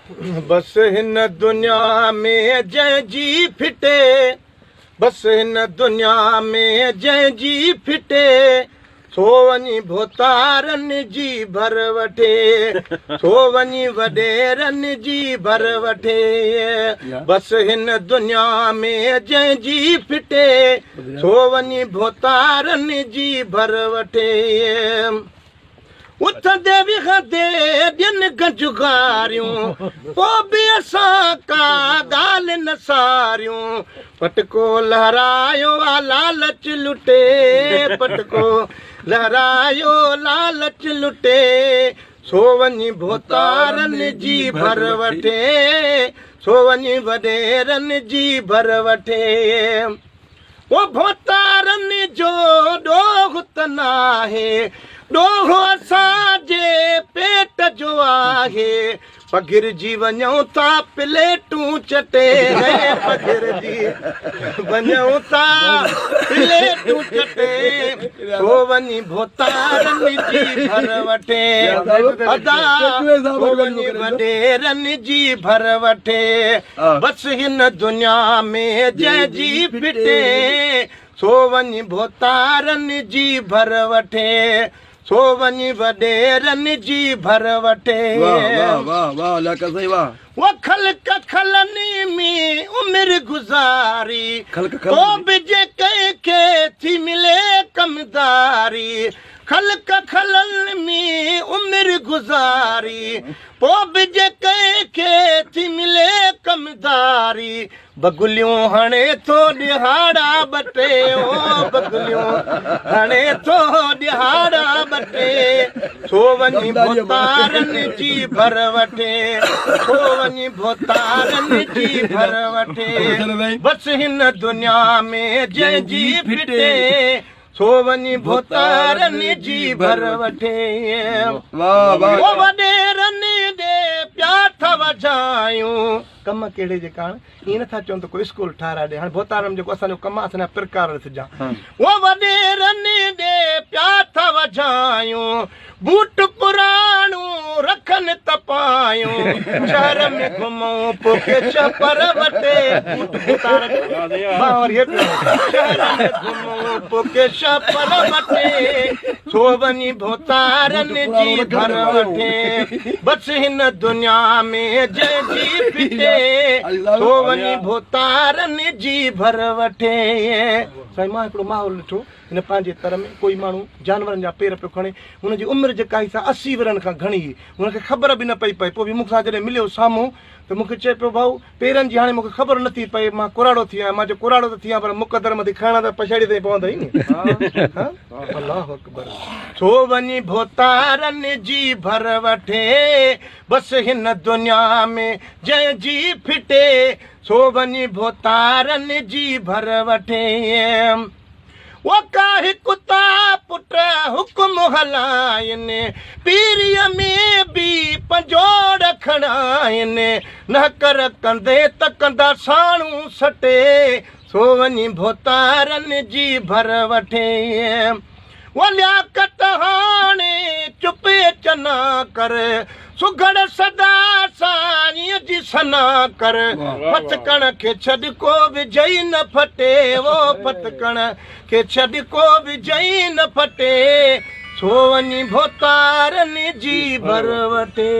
बस हिन दुनिया में जंहिंजी फिटे, बस हिन दुनिया में जंहिंजी फिटे, सो वञी भोतारनि जी भर वठे, सो वञी वॾेरनि जी भर वठे। बस हिन दुनिया में जंहिंजी फिटे, सो वञी भोतारनि जी भर वठे। उथंदे विहंदे ॾियनि गंजुगारियूं, पोइ बि असां का ॻाल्हि न सारियूं। पटको लहरायो आ लालच लुटे, पटको लहरायो लालच लुटे, सो वञी भोतारनि जी भर वठे, सो वञी वॾेरनि जी भर वठे। वो भोतारनि जो ॾोह त नाहे, ॾोह असांजे पेट जो आहे। पघिरजी वञूं था प्लेटूं चटे, पघिरजी वञूं था प्लेटूं चटे, सो वञी भोतारनि जी भर वठे, अदा सो वञी वॾेरनि जी भर वठे। बस हिन दुनिया में जंहिंजी फिटे, सो वञी भोतारनि जी भर वठे, सो वञी वॾेरनि जी भर वठे। वो ख़ल्क़ खलनी में उमिरि गुज़ारी, को बि जे कंहिंखे थी मिले कमदारी। ख़ल्क़ खलनि में उमिरि गुज़ारी, पोइ बि जे कंहिंखे थी मिले कमदारी। बगुलियूं हणे थो ॾिहाड़ा ॿटे, ओ बगुलियूं हणे थो ॾिहाड़ा ॿटे, सो वञी भोतारनि जी भर वठे, सो वञी भोतारनि जी भर वठे। बस हिन दुनिया में जंहिंजी फिटे, सो वञी भोतारनि जी भर वठे। ओ वॾेरनि ॾे प्या था वॼायूं, कम कहिड़े जे कारण ईअं नथा चवनि त कोई स्कूल ठाराए ॾे। हाणे भोतारनि जेको असांजो कमु आहे, असांजा प्रकार ॾिसजां। वो वॾेरनि ॾे प्या था वॼायूं, बूट पुराणूं रखनि त पायूं। शहर में घुमूं पोइ छपर वटे, शहर में घुमूं पोइ छपर वटे, सो वञी भोतारनि जी भर वठे। बस हिन दुनिया में जंहिंजी फिटे, सो वञी भोतारनि जी भर वठे। साईं, मां हिकिड़ो माहौल ॾिठो, हिन पंहिंजे तर में कोई माण्हू जानवरनि जा पेर पियो खणे, हुनजी उमिरि जेका ई 80 वरनि खां घणी हुई, हुनखे ख़बर बि न पई पए। पोइ बि मूंसां जॾहिं मिलियो साम्हूं त मूंखे चए पियो, भाऊ पेरनि जी हाणे मूंखे ख़बर नथी पए, मां कुराड़ो थी आहियां। मां जो कुराड़ो त थी आहियां, पर मुक़दर मथे खणण त पछाड़ी ताईं पवंदई नी। अल्लाहु अकबर। सो वञी भोतारनि जी भर वठे, बस हिन दुनिया में जंहिंजी फिटे, सो वञी भोतारनि जी भर वठे। वो काहि कुता पुट हुकुम हलाइनि, पीरीअ में बि पंजोड़ खणाइनि। न कर कंदे त कंदा साणू सटे, सो वञी भोतारनि जी भर वठे। वो लियाकत हाणे चुपे चना कर, सुघड़ सदा साईं जी सना कर। फटकण खे छॾ को विझई न फटे, वो फटकण खे छॾ को विझई न फटे, सो वञी भोतारनि जी भर वठे।